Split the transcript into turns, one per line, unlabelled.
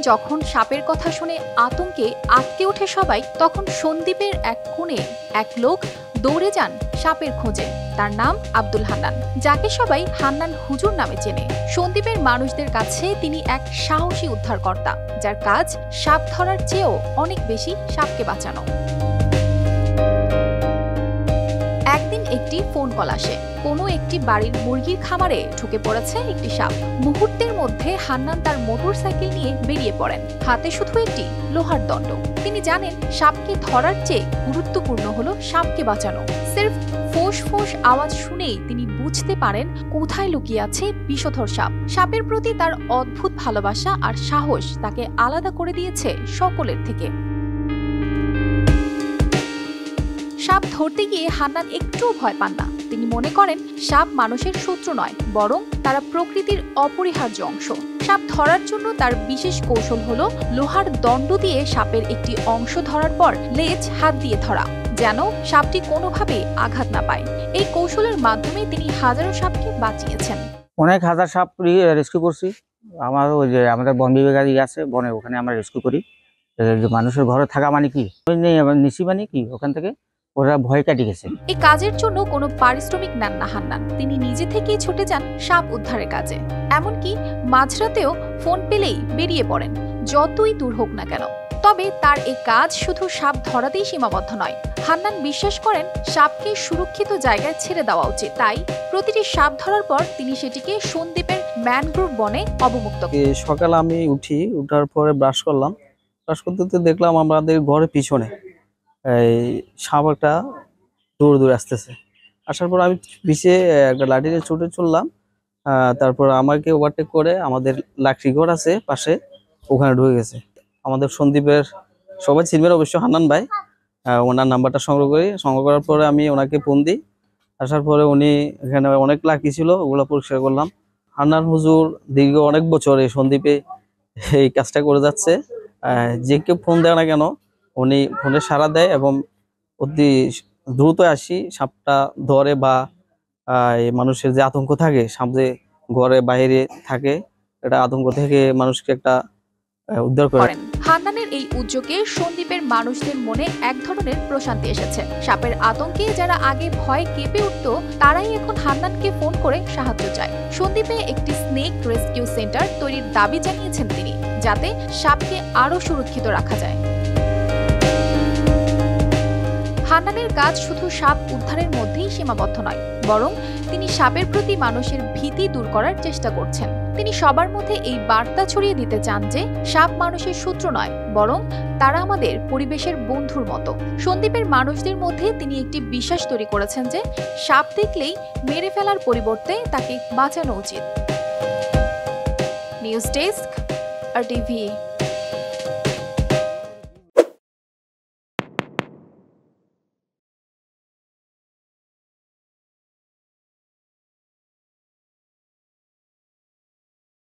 যখন সাপের কথা শুনে আতঙ্কে আটকে ওঠে সবাই, তখন সন্দ্বীপের এক কোণে এক লোক দৌড়ে যান সাপের খোঁজে। তার নাম আব্দুল হান্নান, যাকে সবাই হান্নান হুজুর নামে চেনে। সন্দ্বীপের মানুষদের কাছে তিনি এক সাহসী উদ্ধারকর্তা, যার কাজ সাপ ধরার চেয়েও অনেক বেশি সাপকে বাঁচানো। একদিন একটি ফোন কল আসে, কোনো একটি বাড়ির মুরগির খামারে ঢুকে পড়েছে একটি সাপ। মুহূর্তের মধ্যে হান্নান তার মোটরসাইকেল নিয়ে বেরিয়ে পড়েন, হাতে শুধু একটি লোহার দণ্ড। তিনি জানেন সাপকে ধরার চেয়ে গুরুত্বপূর্ণ হলো সাপকে বাঁচানো। সির্ফ ফোঁস ফোঁস আওয়াজ শুনেই তিনি বুঝতে পারেন কোথায় লুকিয়ে আছে বিষধর সাপ। সাপের প্রতি তার অদ্ভুত ভালোবাসা আর সাহস তাকে আলাদা করে দিয়েছে সকলের থেকে। সাপ ধরতে গিয়ে হান্নান একটুও ভয় পান না। তিনি মনে করেন সাপ মানুষের শত্রু নয়, বরং তারা প্রকৃতির অপরিহার্য অংশ। সাপ ধরার জন্য তার বিশেষ কৌশল হলো লোহার দণ্ড দিয়ে সাপের একটি অংশ ধরার পর লেজ হাত দিয়ে ধরা, যেন সাপটি কোনোভাবে আঘাত না পায়। এই কৌশলের মাধ্যমে তিনি হাজারো সাপকে বাঁচিয়েছেন।
অনেক হাজার সাপ রেস্কিউ করছি। আমাদের বন বিভাগ আছে, বনে ওখানে আমরা রেস্কিউ করি। মানুষের ঘরে থাকা মানে কি নিশি মানে কি, ওখান থেকে ওরা ভয় কাটিয়ে গেছে।
এই কাজের জন্য কোনো পারিশ্রমিক নেন না হান্নান। তিনি নিজে থেকেই ছুটে যান সাপ উদ্ধারের কাজে। এমনকি মাঝরাতেও ফোন পেলেই বেরিয়ে পড়েন, যতই দূর হোক না কেন। তবে তার এই কাজ শুধু সাপ ধরাতেই সীমাবদ্ধ নয়। হান্নান বিশ্বাস করেন সাপকে সুরক্ষিত জায়গায় ছেড়ে দেওয়া উচিত। তাই প্রতিটি সাপ ধরার পর তিনি সেটিকে সন্দ্বীপের ম্যানগ্রোভ বনে অবমুক্ত করেন।
সকালে আমি উঠার পরে ব্রাশ করলাম। ব্রাশ করতে দেখলাম আমাদের ঘরের পিছনে এই সাপ একটা দৌড়ে আসতেছে। আসার পর আমি পিছিয়ে একটা লাঠি দিয়ে ছুটে চললাম। তারপর আমাকে ওভারটেক করে আমাদের লাকড়ি ঘর আছে পাশে, ওখানে ঢুকে গেছে। আমাদের সন্দ্বীপের সবাই চিনবেন অবশ্য হান্নান ভাই। ওনার নাম্বারটা সংগ্রহ করার পরে আমি ওনাকে ফোন দিই। আসার পরে উনি এখানে অনেক লাকড়ি ছিল, ওগুলো পরিষ্কার করলাম। হান্নান হুজুর দীর্ঘ অনেক বছর এই সন্দ্বীপে এই কাজটা করে যাচ্ছে। যে কেউ ফোন দেয় না কেন, উনি ফোনে সাড়া দেয় এবং অতি দ্রুত আসি সাপটা ধরে। বা মানুষের যে আতঙ্ক থাকে, সাপ যে ঘরে বাইরে থাকে, এটা আতঙ্ক থেকে মানুষকে একটা উদ্ধার করেন।
হান্নানের এই উদ্যোগে সন্দ্বীপের মানুষদের মনে এক ধরনের প্রশান্তি এসেছে। সাপের আতঙ্কে যারা আগে ভয়ে কেঁপে উঠত, তারাই এখন হান্নানকে ফোন করে সাহায্য চায়। সন্দ্বীপে একটি স্নেক রেস্কিউ সেন্টার তৈরির দাবি জানিয়েছেন তিনি, যাতে সাপকে আরো সুরক্ষিত রাখা যায়। হান্নানের কাজ শুধু সাপ উদ্ধারের মধ্যেই সীমাবদ্ধ নয়, বরং তিনি সাপের প্রতি মানুষের ভীতি দূর করার চেষ্টা করছেন। তিনি সবার মধ্যে এই বার্তা ছড়িয়ে দিতে চান যে সাপ মানুষের শত্রু নয়, বরং তারা আমাদের পরিবেশের বন্ধুর মতো। সন্দ্বীপের মানুষদের মধ্যে তিনি একটি বিশ্বাস তৈরি করেছেন যে সাপ দেখলেই মেরে ফেলার পরিবর্তে তাকে বাঁচানো উচিত। News desk, RTV।